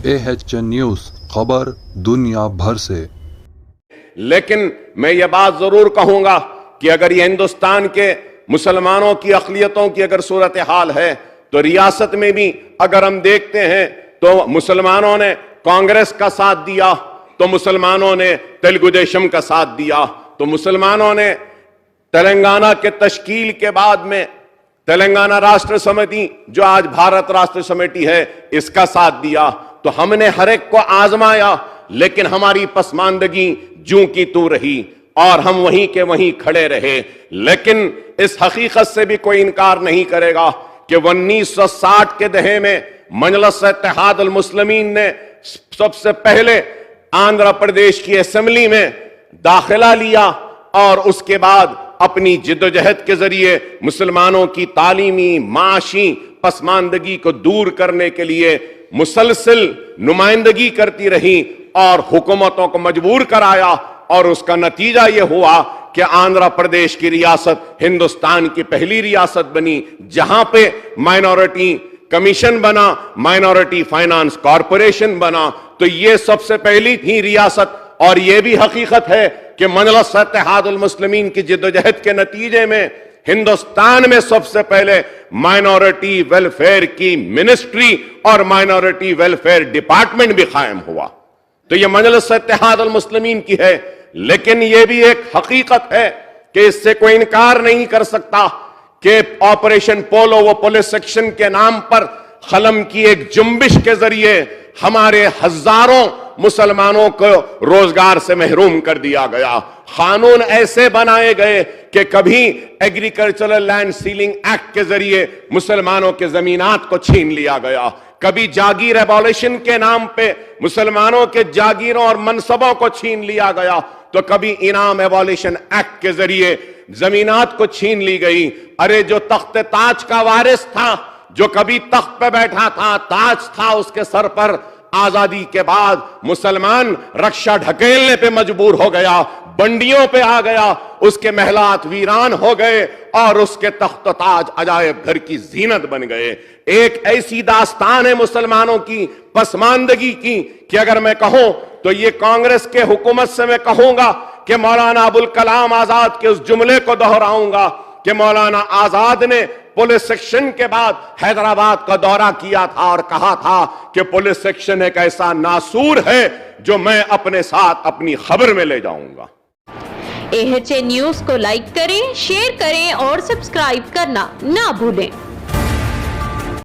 AHN news, خبر دنیا بھر سے۔ لیکن میں یہ بات ضرور کہوں گا کہ اگر یہ ہندوستان کے مسلمانوں کی اقلیتوں کی اگر صورتحال ہے تو ریاست میں بھی اگر ہم دیکھتے ہیں تو مسلمانوں نے کانگریس کا ساتھ دیا، تو مسلمانوں نے تیلگو دیشم کا ساتھ دیا، تو مسلمانوں نے تلنگانہ کے تشکیل کے بعد میں تلنگانہ راشٹر سمیتی جو آج بھارت راشٹر سمیتی ہے اس کا ساتھ دیا۔ تو ہم نے ہر ایک کو آزمایا، لیکن ہماری پسماندگی جوں کی تو رہی اور ہم وہیں کے وہیں کھڑے رہے۔ لیکن اس حقیقت سے بھی کوئی انکار نہیں کرے گا کہ 1960 کے دہے میں مجلس اتحاد المسلمین نے سب سے پہلے آندھرا پردیش کی اسمبلی میں داخلہ لیا اور اس کے بعد اپنی جدوجہد کے ذریعے مسلمانوں کی تعلیمی معاشی پسماندگی کو دور کرنے کے لیے مسلسل نمائندگی کرتی رہی اور حکومتوں کو مجبور کرایا، اور اس کا نتیجہ یہ ہوا کہ آندھرا پردیش کی ریاست ہندوستان کی پہلی ریاست بنی جہاں پہ مائنورٹی کمیشن بنا، مائنورٹی فائنانس کارپوریشن بنا۔ تو یہ سب سے پہلی تھی ریاست، اور یہ بھی حقیقت ہے کہ مجلس اتحاد المسلمین کی جدوجہد کے نتیجے میں ہندوستان میں سب سے پہلے مائنورٹی ویلفیئر کی منسٹری اور مائنورٹی ویلفیئر ڈپارٹمنٹ بھی قائم ہوا۔ تو یہ مجلس اتحاد المسلمین کی ہے، لیکن یہ بھی ایک حقیقت ہے کہ اس سے کوئی انکار نہیں کر سکتا کہ آپریشن پولو و پولیس سیکشن کے نام پر قلم کی ایک جنبش کے ذریعے ہمارے ہزاروں مسلمانوں کو روزگار سے محروم کر دیا گیا۔ قانون ایسے بنائے گئے کہ کبھی ایگریکلچرل لینڈ سیلنگ ایکٹ کے ذریعے مسلمانوں کے زمینات کو چھین لیا گیا، کبھی جاگیر ایبولیشن کے نام پہ مسلمانوں کے جاگیروں اور منصبوں کو چھین لیا گیا، تو کبھی انعام ایبولیشن ایکٹ کے ذریعے زمینات کو چھین لی گئی۔ ارے جو تخت تاج کا وارث تھا، جو کبھی تخت پہ بیٹھا تھا، تاج تھا اس کے سر پر، آزادی کے بعد مسلمان رکشہ ڈھکیلنے پہ مجبور ہو گیا، بنڈیوں پہ آ گیا، اس کے محلات ویران ہو گئے اور اس کے تخت و تاج عجائب گھر کی زینت بن گئے۔ ایک ایسی داستان ہے مسلمانوں کی پسماندگی کی کہ اگر میں کہوں تو یہ کانگریس کے حکومت سے میں کہوں گا کہ مولانا ابوالکلام آزاد کے اس جملے کو دہراؤں گا کہ مولانا آزاد نے پولیس سیکشن کے بعد حیدرآباد کا دورہ کیا تھا اور کہا تھا کہ پولیس سیکشن ایک ایسا ناسور ہے جو میں اپنے ساتھ اپنی خبر میں لے جاؤں گا۔ AHN نیوز کو لائک کریں، شیئر کریں اور سبسکرائب کرنا نہ بھولیں۔